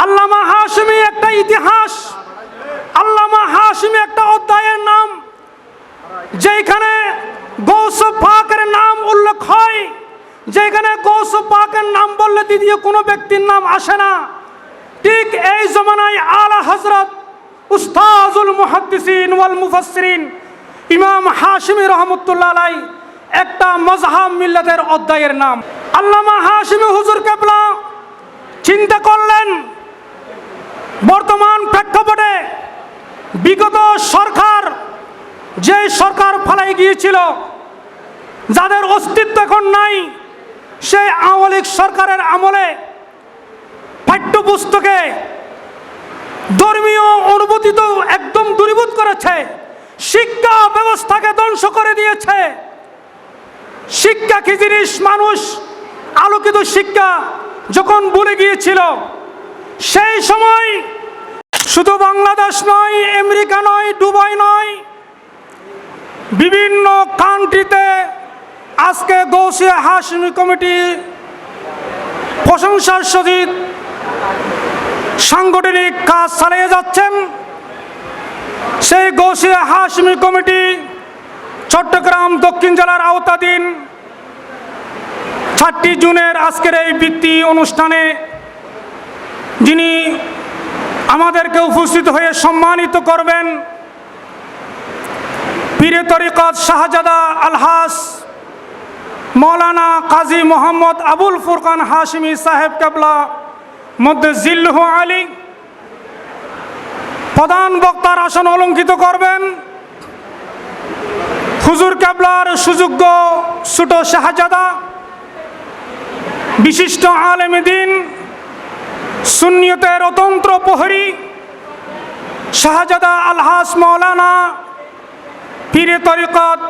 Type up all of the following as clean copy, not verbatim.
আল্লামা হাশমি একটা ইতিহাস, আল্লামা হাশমি একটা অধ্যায়ের নাম, যেখানে গৌস পাকের নাম উল্লেখ হয়, যেখানে গৌস পাকের নাম বললে দ্বিতীয় কোনো ব্যক্তির নাম আসে না। ঠিক এই জমানায় আলা হযরত উস্তাজুল মুহাদ্দিসিন ওয়াল মুফাসসিরিন ইমাম হাশমি রহমতুল্লাহ আলাই একটা মযহাব মিল্লাতের অধ্যায়ের নাম। আল্লামা হাশমি হুজুর কেবলা চিন্তা করলেন বর্তমান প্রেক্ষাপটে বিগত সরকার, যে সরকার পালাই গিয়েছিল, যাদের অস্তিত্ব এখন নাই, সেই আওয়ামী লীগ সরকারের আমলে পাঠ্যপুস্তকে ধর্মীয় অনুভূতি তো একদম দূরীভূত করেছে, শিক্ষা ব্যবস্থাকে ধ্বংস করে দিয়েছে। শিক্ষা কি জিনিস মানুষ আলোকিত শিক্ষা যখন ভুলে গিয়েছিল, সেই সময় শুধু বাংলাদেশ নয়, আমেরিকা নয়, দুবাই নয়, বিভিন্ন কান্ট্রিতে আজকে গৌসিয়া হাশমি কমিটি প্রশংসার সহিত সাংগঠনিক কাজ চালিয়ে যাচ্ছেন। সেই গৌসিয়া হাশমি কমিটি চট্টগ্রাম দক্ষিণ জেলার আওতাধীন 4 জুনের আজকের এই বৃত্তি অনুষ্ঠানে যিনি আমাদেরকে উপস্থিত হয়ে সম্মানিত করবেন, পীরে তরিকত শাহজাদা আলহাস মৌলানা কাজী মোহাম্মদ আবুল ফুরকান হাশমি সাহেব কেবলা মদ্দেজিল্লুহু আলী। প্রধান বক্তার আসন অলঙ্কিত করবেন হুজুর কেবলার সুযোগ্য ছোট শাহজাদা, বিশিষ্ট আলেমে দ্বীন, সুন্নিয়তের অতন্ত্র প্রহরী শাহজাদা আলহাস মৌলানা পীরে তরিকত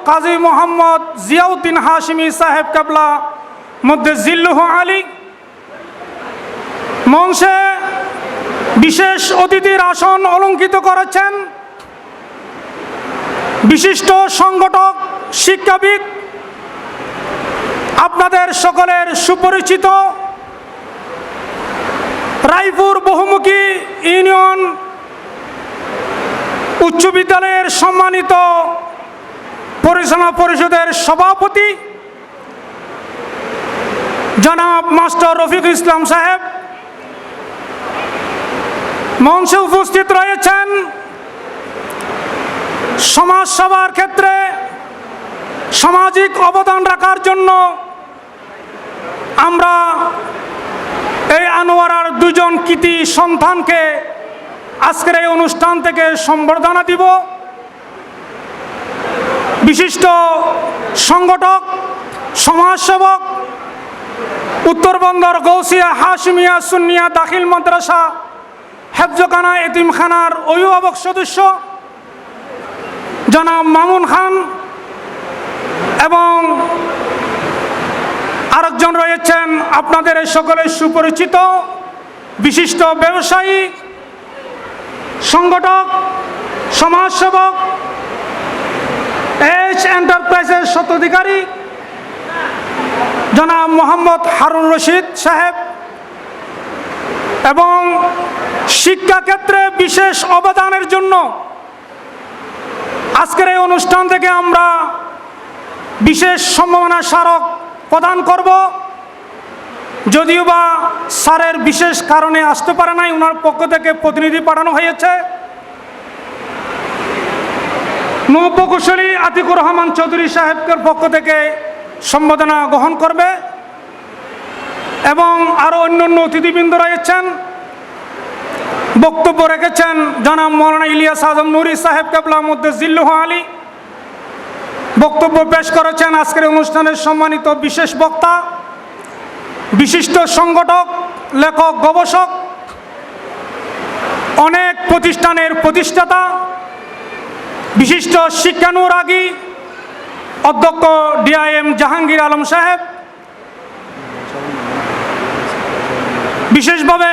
কাজী মোহাম্মদ জিয়াউদ্দিন হাশমি সাহেব কেবলা মদ্দেজিল্লুহু আলী। মঞ্চে বিশেষ অতিথির আসন অলঙ্কিত করেছেন বিশিষ্ট সংগঠক, শিক্ষাবিদ, আপনাদের সকলের সুপরিচিত রায়পুর বহুমুখী ইউনিয়ন উচ্চ বিদ্যালয়ের সম্মানিত পরিচালনা পরিষদের সভাপতি জনাব মাস্টার রফিক ইসলাম সাহেব। মঞ্চে উপস্থিত রয়েছেন সমাজসেবার ক্ষেত্রে সামাজিক অবদান রাখার জন্য আমরা এই আনোয়ারার 2 জন কৃতি সন্তানকে আজকের এই অনুষ্ঠান থেকে সম্বর্ধনা দিব। বিশিষ্ট সংগঠক, সমাজসেবক, উত্তরবন্দর গৌসিয়া হাশমিয়া সুন্নিয়া দাখিল মাদ্রাসা হেফজখানা এতিমখানার অভিভাবক সদস্য জনাব মামুন খান, এবং আরেকজন রয়েছেন আপনাদের সকলের সুপরিচিত বিশিষ্ট ব্যবসায়ী, সংগঠক, সমাজসেবক, এইচ এন্টারপ্রাইজের স্বত্বাধিকারী জনাব মোহাম্মদ হারুন রশিদ সাহেব, এবং শিক্ষাক্ষেত্রে বিশেষ অবদানের জন্য আজকের এই অনুষ্ঠান থেকে আমরা বিশেষ সম্মাননা স্মারক প্রদান করব। যদিও বা স্যারের বিশেষ কারণে আসতে পারে নাই, ওনার পক্ষ থেকে প্রতিনিধি পাঠানো হয়েছে। নৌপ্রকৌশলী আতিকুর রহমান চৌধুরী সাহেবের পক্ষ থেকে সম্বোধনা গ্রহণ করবে, এবং আরও অন্যান্য অতিথিবৃন্দ রয়েছেন। বক্তব্য রেখেছেন জনাব মৌলানা ইলিয়াস আজম নুরি সাহেব কেবলা মদ্দেজিল্লুহু আলী। বক্তব্য পেশ করেছেন আজকের অনুষ্ঠানের সম্মানিত বিশেষ বক্তা, বিশিষ্ট সংগঠক, লেখক, গবেষক, অনেক প্রতিষ্ঠানের প্রতিষ্ঠাতা, বিশিষ্ট শিক্ষানুরাগী অধ্যক্ষ ডিআইএম জাহাঙ্গীর আলম সাহেব। বিশেষভাবে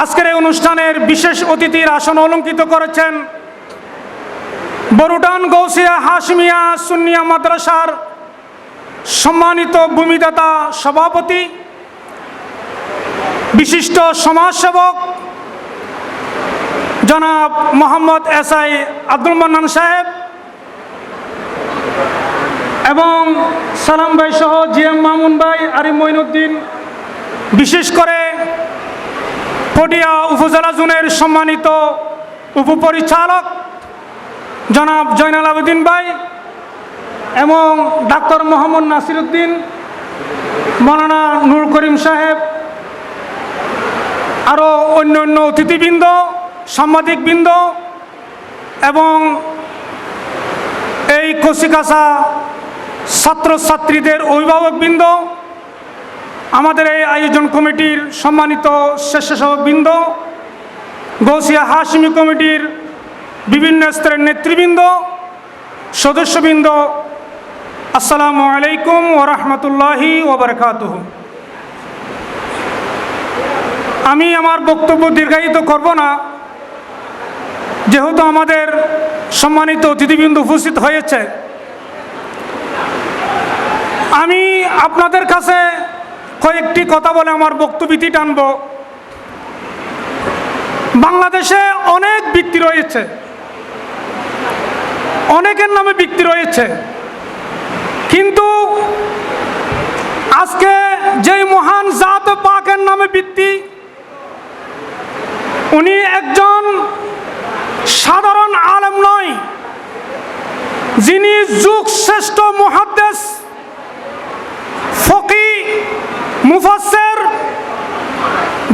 আজকের এই অনুষ্ঠানের বিশেষ অতিথির আসন অলঙ্কিত করেছেন বরুডান গৌসিয়া হাশমিয়া সুন্নিয়া মাদ্রাসার সম্মানিত ভূমিদাতা সভাপতি বিশিষ্ট সমাজসেবক জনাব মোহাম্মদ এসআই আব্দুল মান্নান সাহেব এবং সালাম ভাই সহ জিএম মামুন ভাই, আরিফ মঈনুদ্দিন, বিশেষ করে পটিয়া উপজেলা জোনের সম্মানিত উপপরিচালক জনাব জয়নাল আবেদিন ভাই এবং ডাক্তার মোহাম্মদ নাসিরউদ্দিন, মৌলানা নূর করিম সাহেব, আরও অন্য অন্য অতিথিবৃন্দ, সাংবাদিকবৃন্দ এবং এই কচিকাঁচা ছাত্রছাত্রীদের অভিভাবকবৃন্দ, আমাদের এই আয়োজন কমিটির সম্মানিত স্বেচ্ছাসেবকবৃন্দ, গৌসিয়া হাশিমি কমিটির বিভিন্ন স্তরের নেতৃবৃন্দ, সদস্যবৃন্দ, আসসালামু আলাইকুম ওয়া রাহমাতুল্লাহি ওয়া বারাকাতুহু। আমি আমার বক্তব্য দীর্ঘায়িত করব না, যেহেতু আমাদের সম্মানিত অতিথিবৃন্দ উপস্থিত হয়েছে। আমি আপনাদের কাছে কয়েকটি কথা বলে আমার বক্তব্যটি টানব। বাংলাদেশে অনেক ব্যক্তি রয়েছে, অনেকের নামে ব্যক্তি রয়েছে, কিন্তু আজকে যেই মহান জাত পাকের নামে ব্যক্তি, উনি একজন সাধারণ আলেম নয়, যিনি যুগ শ্রেষ্ঠ মুহাদ্দিস, ফকিহ, মুফাসসির,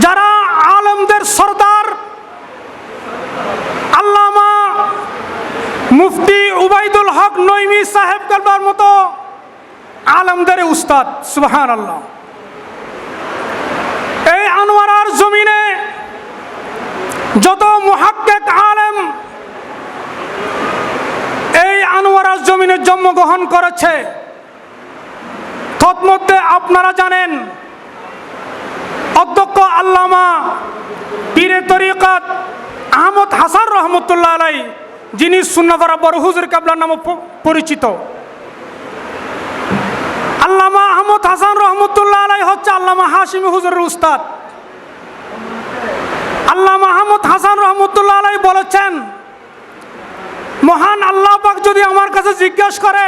যারা আলেমদের সরদার, আল্লামা মুফতি উবাইদুল হক নইমি সাহেব কালবার মতো আলেমদের উস্তাদ। সুবহানাল্লাহ। এই আনোয়ারার জমিনে যত মুহাক্কিক আলেম এই আনোয়ারার জমিনে জন্মগ্রহণ করেছে, তন্মধ্যে আপনারা জানেন অধ্যক্ষ আল্লামা পীরে তরিকত আহমদ হাসান রহমতুল্লাহ আলাই, যিনি সুন্নাহপাড়া বড় হুজুর কেবলার নামে পরিচিত। আল্লামা আহমদ হাসান রহমতুল্লাহ আলাই হচ্ছে আল্লামা হাশিমি হুজুরের উস্তাদ। আল্লামা আহমদ হাসান রহমতুল্লাহ আলাই বলেছেন, মহান আল্লাহ পাক যদি আমার কাছে জিজ্ঞাসা করে,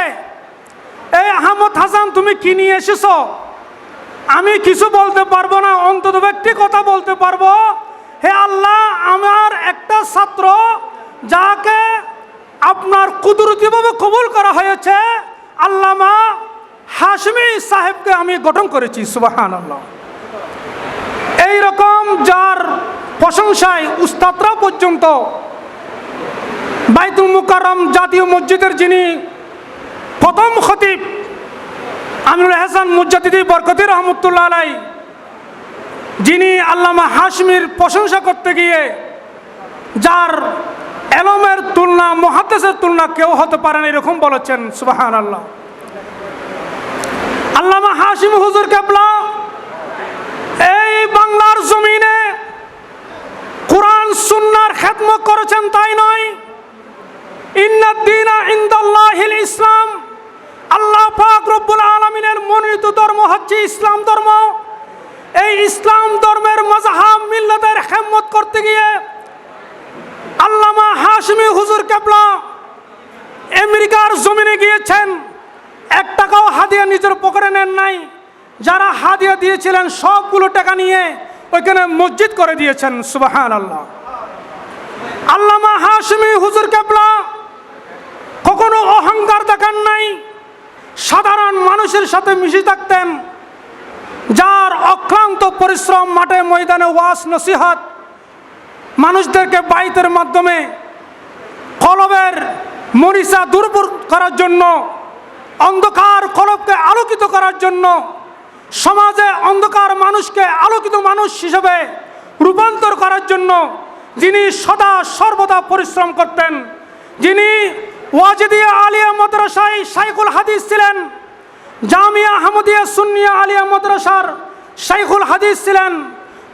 এই আহমদ হাসান তুমি কি নিয়ে এসেছো, আমি কিছু বলতে পারবো না, অন্তত একটি কথা বলতে পারবো, হে আল্লাহ, আমার একটা ছাত্র যাকে আপনার কুদরতিভাবে কবুল করা হয়েছে, আল্লামা হাশিমি সাহেবকে আমি গঠন করেছি। সুবহানাল্লাহ। এইরকম যার প্রশংসায় উস্তাদরা পর্যন্ত বাইতুল মুকাররম জাতীয় মসজিদের যিনি প্রথম খতিব আমিনুল হাসান মুজাদ্দিদি বরকতি রহমতুল্লাহ আলাই, যিনি আল্লামা হাশমির প্রশংসা করতে গিয়ে যার এলমের তুলনা, মুহাদ্দিসের তুলনা কেউ হতে পারেন, এরকম বলেছেন। সুবহানাল্লাহ। আল্লামা হাশিমি হুজুর কেবলা এই বাংলার জমিনে কোরআন সুন্নাহর খেদমত করেছেন, তাই নয়, ইন্নাদ-দীনা ইনদাল্লাহিল ইসলাম, আল্লাহ পাক রব্বুল আলামিনের মনোনীত ধর্ম হচ্ছে ইসলাম ধর্ম। এই ইসলাম ধর্মের মাযহাব মিল্লাতের খেদমত করতে গিয়ে আল্লামা হাশিমি হুজুর কেবলা আমেরিকার জমিনে গিয়েছেন, এক টাকাও হাদিয়া নিজের পকেটে নেন নাই। যারা হাদিয়া দিয়েছিলেন সবগুলো টাকা নিয়ে ওইখানে মসজিদ করে দিয়েছেন। সুবহানাল্লাহ। আল্লামা হাশিমি হুজুর কেবলা কখনো অহংকার দেখান নাই, সাধারণ মানুষের সাথে মিশে থাকতেন। যার অক্লান্ত পরিশ্রম, মাঠে ময়দানে ওয়াজ নসিহত, মানুষদেরকে বাইতের মাধ্যমে কলবের মরিচা দূর করার জন্য, অন্ধকার কলবকে আলোকিত করার জন্য, সমাজে অন্ধকার মানুষকে আলোকিত মানুষ হিসেবে রূপান্তর করার জন্য যিনি সদা সর্বদা পরিশ্রম করতেন, যিনি ওয়াজিদিয়া আলিয়া মাদ্রাসায় শাইখুল হাদিস ছিলেন, জামিয়া আহমদিয়া সুন্নিয়া আলিয়া মাদ্রাসার শাইখুল হাদিস ছিলেন,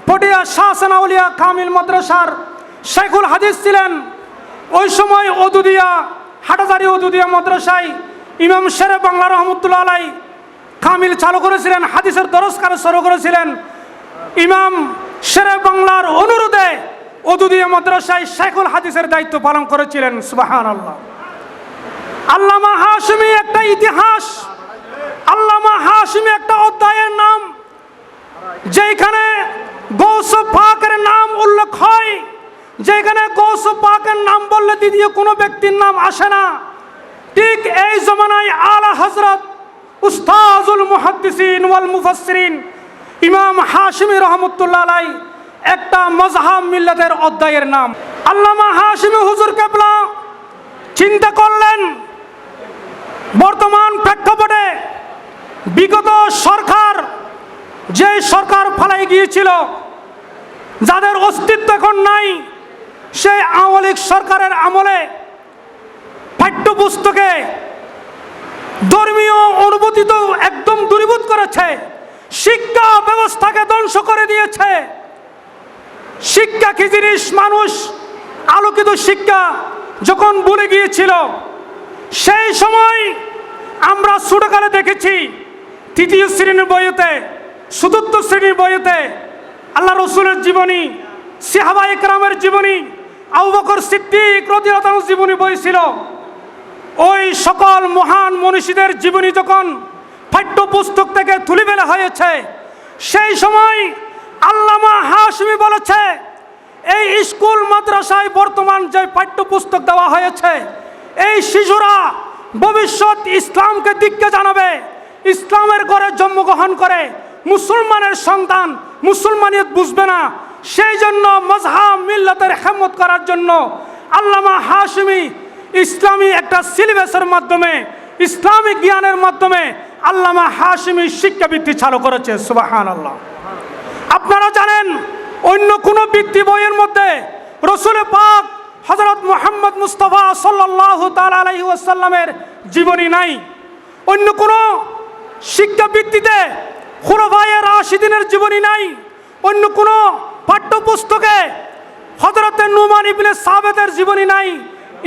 পটিয়া শাহ সানাউলিয়া কামিল মাদ্রাসার শাইখুল হাদিস ছিলেন। ওই সময় ওদুদিয়া, হাটাজারি ওদুদিয়া মাদ্রাসায় ইমাম শেরে বাংলা রহমতুল্লাহ আলাই কামিল চালু করেছিলেন, হাদিসের দরস কারে শুরু করেছিলেন। ইমাম শেরে বাংলার অনুরোধে ওদুদিয়া মাদ্রাসায় শাইখুল হাদিসের দায়িত্ব পালন করেছিলেন। সুবহানাল্লাহ। আল্লামা হাশমি একটা ইতিহাস, আল্লামা হাশমি একটা অধ্যায়ের নাম, যেখানে গৌস পাকের নাম উল্লেখ হয়, যেখানে গৌস পাকের নাম বললে দ্বিতীয় কোনো ব্যক্তির নাম আসে না। ঠিক এই জমানায় আলা হযরত উস্তাজুল মুহাদ্দিসিন ওয়াল মুফাসসিরিন ইমাম হাশমি রহমতুল্লাহ আলাইহি একটা মযহাব মিল্লাতের অধ্যায়ের নাম। আল্লামা হাশমি হুজুর কেবলা চিন্তা করলেন বর্তমান প্রেক্ষাপটে বিগত সরকার, যে সরকার পালাই গিয়েছিল, যাদের অস্তিত্ব এখন নাই, সেই আওয়ামী লীগ সরকারের আমলে পাঠ্যপুস্তকে ধর্মীয় অনুভূতি তো একদম দূরীভূত করেছে, শিক্ষা ব্যবস্থাকে ধ্বংস করে দিয়েছে। শিক্ষা কি জিনিস মানুষ আলোকিত শিক্ষা যখন ভুলে গিয়েছিল, সেই সময় আমরা ছোটকালে দেখেছি তৃতীয় শ্রেণীর বইতে, চতুর্থ শ্রেণীর বইতে আল্লাহ রসুলের জীবনী, সাহাবা ইকরামের জীবনী, আবু বকর সিদ্দিক রাদিয়াল্লাহু আনহুর জীবনী বই ছিল। ওই সকল মহান মনীষীদের জীবনী যখন পাঠ্যপুস্তক থেকে তুলে ফেলা হয়েছে, সেই সময় আল্লামা হাশমি বলেছে এই স্কুল মাদ্রাসায় বর্তমান যে পাঠ্যপুস্তক দেওয়া হয়েছে, এই শিশুরা ভবিষ্যৎ ইসলামকে দিককে জানাবে, ইসলামের ঘরে জন্মগ্রহণ করে মুসলমানের সন্তান, মুসলমানিয়ত বুঝবে না। সেই জন্য মযহাব মিল্লাতের খেদমত করার জন্য আল্লামা হাশমি ইসলামী একটা সিলেবাসের মাধ্যমে, ইসলামিক জ্ঞানের মাধ্যমে আল্লামা হাশমি শিক্ষাবৃত্তি চালু করেছে। সুবহানাল্লাহ। আপনারা জানেন অন্য কোনো বৃত্তি বইয়ের মধ্যে রসুল পাক হযরত মুহাম্মদ মুস্তাফা সাল্লাল্লাহু তাআলা আলাইহি ওয়াসাল্লামের জীবনী নাই। অন্য কোনো শিক্ষাবৃত্তিতে খুলাফায়ে রাশিদিনের জীবনী নাই। অন্য কোনো পাঠ্যপুস্তকে হযরত নুমান ইবনে সাবেতের জীবনী নাই।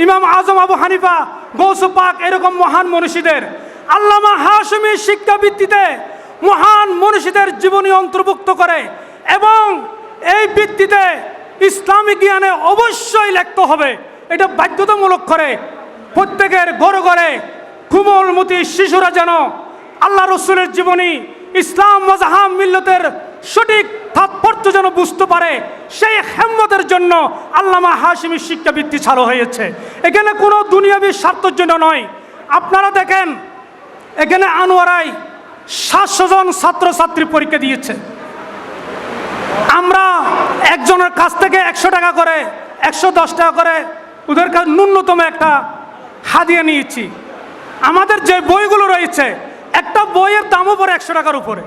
ইমাম আজম আবু হানিফা, গৌস পাক, এরকম মহান মনীষীদের আল্লামা হাশমি শিক্ষাবৃত্তিতে মহান মনীষীদের জীবনী অন্তর্ভুক্ত করে এবং এই ভিত্তিতে ইসলামী জ্ঞানে অবশ্যই লিখতে হবে, এটা বাধ্যতামূলক করে প্রত্যেকের ঘরে ঘরে কোমলমতি শিশুরা যেন আল্লাহ রসুলের জীবনী, ইসলাম মযহাব মিল্লাতের সঠিক তাৎপর্য যেন বুঝতে পারে, সেই খেদমতের জন্য আল্লামা হাশমি শিক্ষাবৃত্তি চালু হয়েছে। এখানে কোনো দুনিয়াবী স্বার্থের জন্য নয়। আপনারা দেখেন এখানে আনোয়ারায় 700 জন ছাত্রছাত্রী পরীক্ষা দিয়েছে। আমরা একজনের কাছ থেকে 100 টাকা করে, 110 টাকা করে ওদের কাছে ন্যূনতম একটা হাদিয়া নিয়েছি। আমাদের যে বইগুলো রয়েছে, একটা বইয়ের দামও পড়ে 100 টাকার উপরে।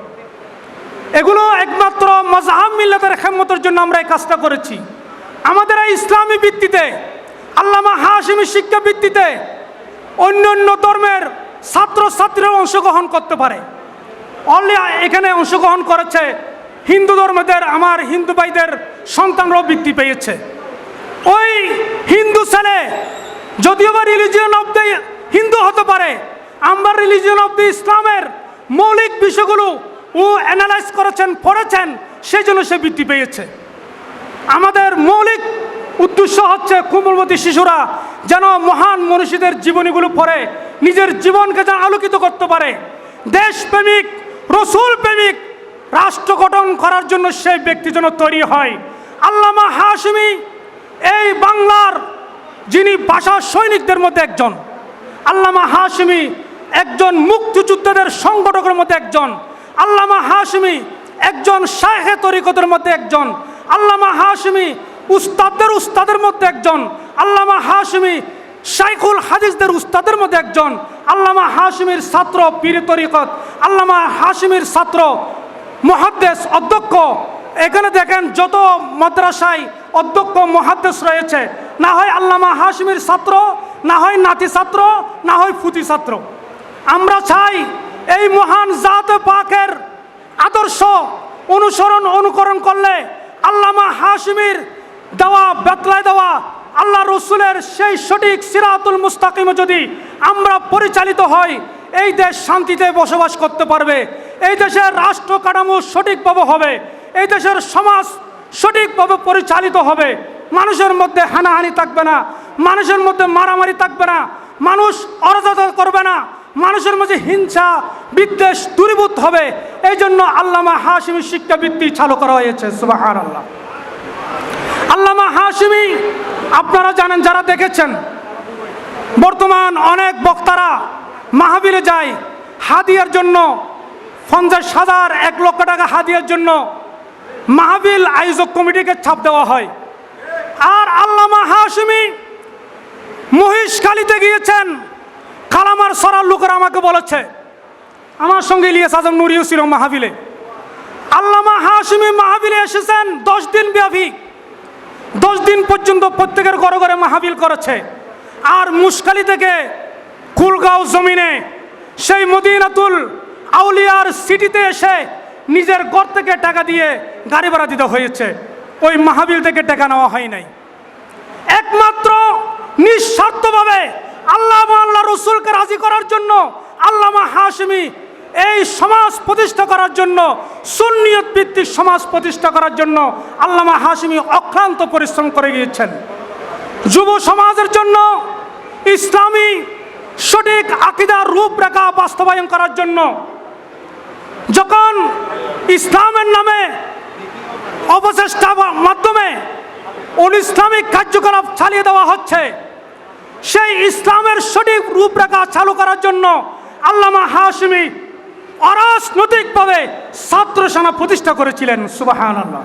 এগুলো একমাত্র মযহাব মিল্লাতের খেদমতের জন্য আমরা এই কাজটা করেছি। আমাদের এই ইসলামী ভিত্তিতে, আল্লামা হাশমি শিক্ষা ভিত্তিতে অন্য অন্য ধর্মের ছাত্রছাত্রীরা অংশগ্রহণ করতে পারে। অনলি এখানে অংশগ্রহণ করেছে হিন্দু ধর্মের আমার হিন্দু ভাইদের সন্তানরাও বৃত্তি পেয়েছে। ওই হিন্দু ছেলে যদিও বা রিলিজিয়ন অফ দ্য হিন্দু হতে পারে, আমরা রিলিজিয়ন অফ দ্য ইসলামের মৌলিক বিষয়গুলো ও অ্যানালাইজ করেছেন, পড়েছেন, সেই জন্য সে বৃত্তি পেয়েছে। আমাদের মৌলিক উদ্দেশ্য হচ্ছে কোমলমতি শিশুরা যেন মহান মনীষীদের জীবনীগুলো পড়ে নিজের জীবনকে যেন আলোকিত করতে পারে, দেশপ্রেমিক, রসুল প্রেমিক রাষ্ট্র গঠন করার জন্য সেই ব্যক্তি যেন তৈরি হয়। আল্লামা হাশমি এই বাংলার যিনি ভাষা সৈনিকদের মধ্যে একজন, আল্লামা হাশমি একজন মুক্তিযোদ্ধাদের সংগঠকের মধ্যে একজন, আল্লামা হাশমি একজন শায়েখে তরিকতের মধ্যে একজন, আল্লামা হাশমি উস্তাদদের উস্তাদের মধ্যে একজন, আল্লামা হাশমি শাইখুল হাদিসদের উস্তাদের মধ্যে একজন, আল্লামা হাশমির ছাত্র পীর তরিকত, আল্লামা হাশমির ছাত্র মুহাদ্দিস অধ্যক্ষ। এখানে দেখেন যত মাদ্রাসায় অধ্যক্ষ মুহাদ্দিস রয়েছে, না হয় আল্লামা হাশমির ছাত্র, না হয় নাতি ছাত্র, না হয় ফুতি ছাত্র। আমরা চাই এই মহান জাত পাকের আদর্শ অনুসরণ অনুকরণ করলে আল্লামা হাশমির দেওয়া বেতলায় দেওয়া আল্লাহ রসুলের সেই সঠিক সিরাতুল মুস্তাকিমে যদি আমরা পরিচালিত হই, এই দেশ শান্তিতে বসবাস করতে পারবে, এই দেশের রাষ্ট্র কাঠামো সঠিকভাবে হবে, এই দেশের সমাজ সঠিকভাবে পরিচালিত হবে। মানুষের মধ্যে হানাহানি থাকবে না, মানুষের মধ্যে মারামারি থাকবে না, মানুষ অরাজকতা করবে না, মানুষের মধ্যে হিংসা বিদ্বেষ দূরীভূত হবে। এই জন্য আল্লামা হাশিমি শিক্ষাবৃত্তি চালু করা হয়েছে। সুবহানাল্লাহ। আল্লামা হাশিমি আপনারা জানেন, যারা দেখেছেন, বর্তমান অনেক বক্তারা মাহফিলে যায় হাদিয়ার জন্য, 50,000 1 লক্ষ টাকা হাদিয়ার জন্য মাহফিল আয়োজক কমিটিকে ছাপ দেওয়া হয়। আর আল্লামা হাশিমি মহিষখালীতে গিয়েছেন, কালামার সরার লোকেরা আমাকে বলেছে, আমার সঙ্গে ইলিয়াস আজম নুরিও ছিল মাহফিলে। আল্লামা হাশিমি মাহফিলে এসেছেন 10 দিন ব্যাপী, 10 দিন পর্যন্ত প্রত্যেকের ঘরে ঘরে মাহফিল করেছে। আর মুশখালী থেকে কুলগাঁও জমিনে সেই মদিনাতুল আউলিয়ার সিটিতে এসে নিজের ঘর থেকে টাকা দিয়ে গাড়ি ভাড়া দিতে হয়েছে, ওই মাহফিল থেকে টাকা নেওয়া হয় নাই। একমাত্র নিঃস্বার্থভাবে আল্লাহ আল্লাহ রসুলকে রাজি করার জন্য আল্লামা হাশিমি এই সমাজ প্রতিষ্ঠা করার জন্য, সুন্নিয়ত ভিত্তিক সমাজ প্রতিষ্ঠা করার জন্য আল্লামা হাশিমি অক্লান্ত পরিশ্রম করে গিয়েছেন। যুব সমাজের জন্য ইসলামী সঠিক আকীদার রূপরেখা বাস্তবায়ন করার জন্য, যখন ইসলামের নামে অপচেষ্টার মাধ্যমে অনিসলামিক কার্যকলাপ চালিয়ে দেওয়া হচ্ছে, সেই ইসলামের সঠিক রূপরেখা চালু করার জন্য আল্লামা হাশিমি অরাজনৈতিকভাবে ছাত্র সেনা প্রতিষ্ঠা করেছিলেন। সুবহানাল্লাহ।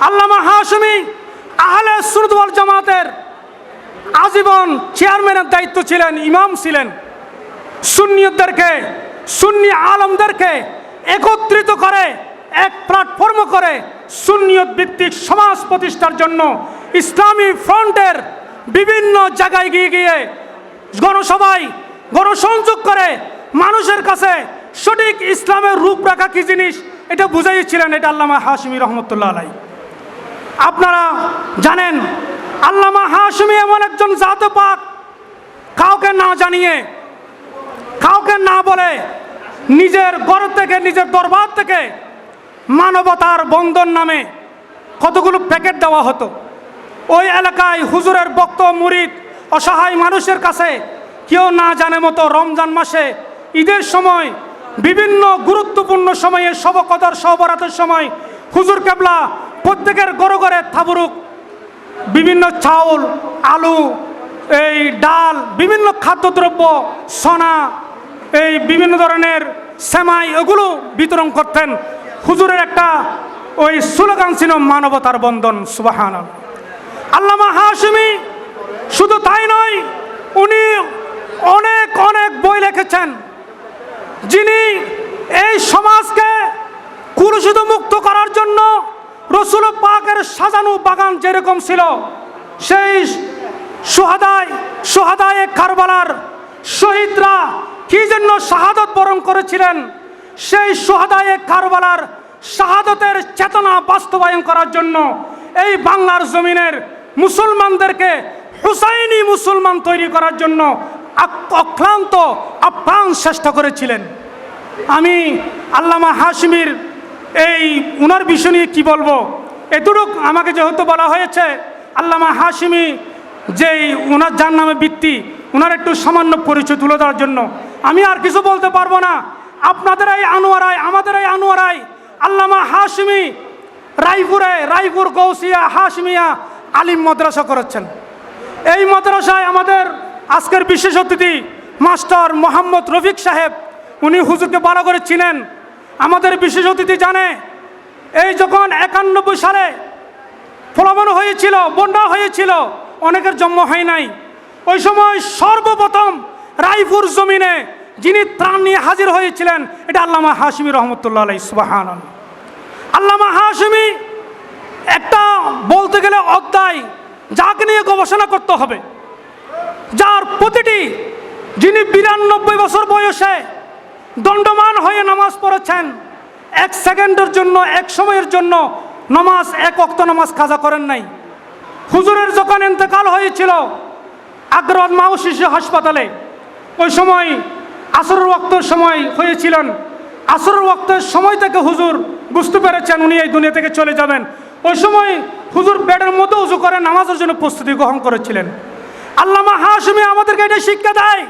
আল্লামা হাশিমি আহলে সুন্নাত ওয়াল জামাতের আজীবন চেয়ারম্যানের দায়িত্ব ছিলেন, ইমাম ছিলেন। সুন্নিয়তদেরকে, সুন্নি আলমদেরকে একত্রিত করে এক প্ল্যাটফর্ম করে সুন্নিয়ত ভিত্তিক সমাজ প্রতিষ্ঠার জন্য ইসলামী ফ্রন্টের বিভিন্ন জায়গায় গিয়ে গিয়ে গণসভায় গণসংযোগ করে মানুষের কাছে সঠিক ইসলামের রূপরেখা কি জিনিস এটা বুঝাইছিলেন। এটা আল্লামা হাশিমি রহমতুল্লাহ আলাইহি। আপনারা জানেন, আল্লামা হাশিমি এমন একজন জাত পাক, কাউকে না জানিয়ে, কাউকে না বলে নিজের ঘর থেকে, নিজের দরবার থেকে মানবতার বন্ধন নামে কতগুলো প্যাকেট দেওয়া হতো। ওই এলাকায় হুজুরের ভক্ত মুরিদ অসহায় মানুষের কাছে কেউ না জানে মতো রমজান মাসে, ঈদের সময়, বিভিন্ন গুরুত্বপূর্ণ সময়ে, শব কদর সবরাতের সময় হুজুর কেবলা প্রত্যেকের ঘরে ঘরে তাবরুক, বিভিন্ন চাউল, আলু, এই ডাল, বিভিন্ন খাদ্যদ্রব্য, সোনা, এই বিভিন্ন ধরনের সেমাই, এগুলো বিতরণ করতেন। হুজুরের একটা ওই স্লোগান ছিল মানবতার বন্ধন। সুবহানাল্লাহ। আল্লামা হাশিমি শুধু তাই নয়, উনি অনেক অনেক বই লিখেছেন, যিনি এই সমাজকে কুলুষিত মুক্ত করার জন্য রসুল পাকের সাজানো বাগান যেরকম ছিল, সেই সুহাদায়ে কারবালার শহীদরা কি জন্য শাহাদত বরণ করেছিলেন, সেই সুহাদায়ে কারবালার শাহাদতের চেতনা বাস্তবায়ন করার জন্য এই বাংলার জমিনের মুসলমানদেরকে হুসাইনি মুসলমান তৈরি করার জন্য অক্লান্ত আপ্রাণ চেষ্টা করেছিলেন। আমি আল্লামা হাশিমির এই উনার বিষয় নিয়ে কী বলবো, এতটুক আমাকে যেহেতু বলা হয়েছে, আল্লামা হাশিমি যেই উনার যার নামে বৃত্তি, উনার একটু সামান্য পরিচয় তুলে দেওয়ার জন্য আমি আর কিছু বলতে পারবো না। আপনাদের এই আনোয়ারায়, আমাদের এই আনোয়ারায় আল্লামা হাশিমি রায়পুর গৌসিয়া হাশমিয়া আলিম মাদ্রাসা করেছেন। এই মাদ্রাসায় আমাদের আজকের বিশেষ অতিথি মাস্টার মোহাম্মদ রফিক সাহেব, উনি হুজুরকে ভালো করে চিনেন। আমাদের বিশেষ অতিথি জানে, এই যখন 91 সালে প্লাবন হয়েছিল, বন্যা হয়েছিল, অনেকের জন্ম হয় নাই, ওই সময় সর্বপ্রথম রায়পুর জমিনে যিনি ত্রাণ নিয়ে হাজির হয়েছিলেন, এটা আল্লামা হাশিমি রহমতুল্লাহ আলাইহি। সুবহানাল্লাহ। আল্লামা হাশিমি একটা বলতে গেলে অধ্যায়, যাকে নিয়ে গবেষণা করতে হবে, যার প্রতিটি, যিনি 92 বছর বয়সে দণ্ডমান হয়ে নামাজ পড়েছেন, 1 সেকেন্ডের জন্য, 1 সময়ের জন্য নামাজ, 1 ওয়াক্ত নামাজ কাজা করেন নাই। হুজুরের যখন ইন্তেকাল হয়েছিল আগ্রাবাদ মাও শিশু হাসপাতালে, ওই সময় আসরের ওয়াক্তের সময় হয়েছিলেন। আসরের ওয়াক্তের সময় থেকে হুজুর বুঝতে পেরেছেন উনি এই দুনিয়া থেকে চলে যাবেন। ওই সময় হুজুর বেডের মধ্যে উজু করে নামাজের জন্য প্রস্তুতি গ্রহণ করেছিলেন। আল্লামা হাশমি আমাদেরকে এটা শিক্ষা দেয়,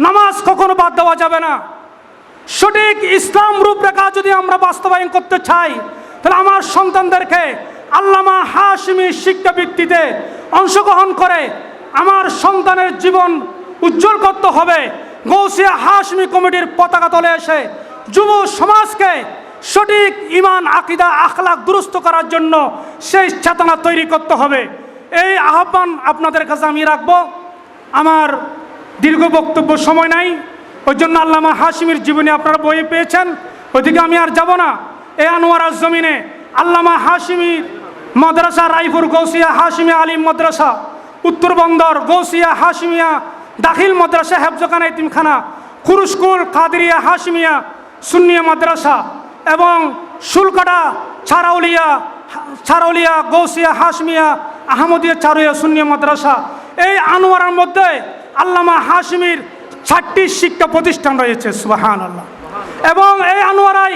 নামাজ কখনো বাদ দেওয়া যাবে না। সঠিক ইসলাম রূপরেখা যদি আমরা বাস্তবায়ন করতে চাই, তাহলে আমার সন্তানদেরকে আল্লামা হাশমি শিক্ষাবৃত্তিতে অংশগ্রহণ করে আমার সন্তানের জীবন উজ্জ্বল করতে হবে। গৌসিয়া হাশমি কমিটির পতাকা তলে এসে যুব সমাজকে সঠিক ঈমান, আকীদা, আখলাক দুরুস্ত করার জন্য সেই চেতনা তৈরি করতে হবে। এই আহ্বান আপনাদের কাছে আমি রাখবো। আমার দীর্ঘ বক্তব্য সময় নাই, ওই জন্য আল্লামা হাশমির জীবনী আপনারা বই পেয়েছেন, ওইদিকে আমি আর যাব না। এই আনোয়ারার জমিনে আল্লামা হাশমি মাদ্রাসা, রায়পুর গৌসিয়া হাশমি আলিম মাদ্রাসা, উত্তরবন্দর গৌসিয়া হাশমিয়া দাখিল মাদ্রাসা, হেফজখানা, এতিমখানা, খুরুস্কুল, কাদেরিয়া হাশমিয়া সুন্নিয়া মাদ্রাসা এবং শুলকাটা ছারাউলিয়া গৌসিয়া হাশমিয়া আহমদিয়া চারুয়া সুন্নিয়া মাদ্রাসা। এই আনোয়ারার মধ্যে আল্লামা হাশমির 4টি শিক্ষা প্রতিষ্ঠান রয়েছে, সুবহানাল্লাহ। এবং এই আনোয়ারাই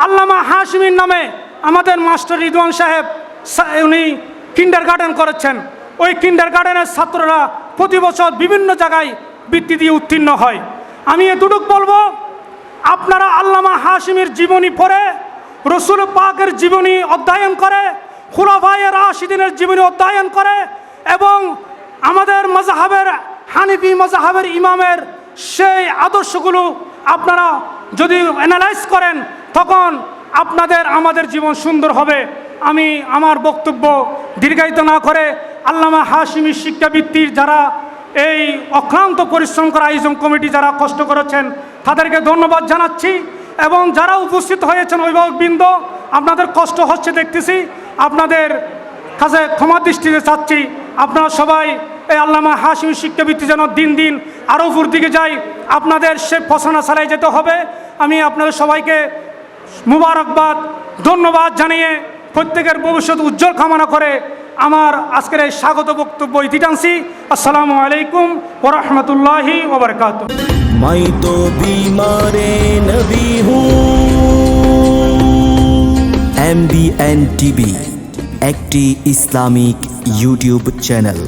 আল্লামা হাশমির নামে আমাদের মাস্টার রিদওয়ান সাহেব উনি কিন্ডারগার্টেন করেছেন। ওই কিন্ডারগার্টেনের ছাত্ররা প্রতি বছর বিভিন্ন জায়গায় বৃত্তি দিয়ে উত্তীর্ণ হয়। আমি এতটুকু বলবো, আপনারা আল্লামা হাশমির জীবনী পড়ে, রসুল পাকের জীবনী অধ্যয়ন করে, খুলাফায়ে রাশিদিনের জীবনী অধ্যয়ন করে এবং আমাদের মাযহাবের হানিফি মাযহাবের ইমামের সেই আদর্শগুলো আপনারা যদি অ্যানালাইজ করেন, তখন আপনাদের আমাদের জীবন সুন্দর হবে। আমি আমার বক্তব্য দীর্ঘায়িত না করে আল্লামা হাশমি শিক্ষাবৃত্তির যারা এই অক্লান্ত পরিশ্রম করা আয়োজন কমিটি যারা কষ্ট করেছেন, তাদেরকে ধন্যবাদ জানাচ্ছি। এবং যারা উপস্থিত হয়েছেন অভিভাবকবৃন্দ, আপনাদের কষ্ট হচ্ছে দেখতেছি, আপনাদের কাছে ক্ষমা দৃষ্টিতে চাচ্ছি। আপনারা সবাই এই আল্লামা হাশমি শিক্ষাবৃত্তি যেন দিন দিন আরও উপর দিকে যায়, আপনাদের সে ফসনা চালিয়ে যেতে হবে। আমি আপনাদের সবাইকে মুবারকবাদ, ধন্যবাদ জানিয়ে প্রত্যেকের ভবিষ্যৎ উজ্জ্বল কামনা করে আমার আজকের এই স্বাগত বক্তব্য ইতি টানছি। আসসালামু আলাইকুম ওয়া রাহমাতুল্লাহি ওয়া বারাকাতুহু। मैं तो बीमार नबी हूँ। MBN TV একটি ইসলামিক ইউটিউব চ্যানেল।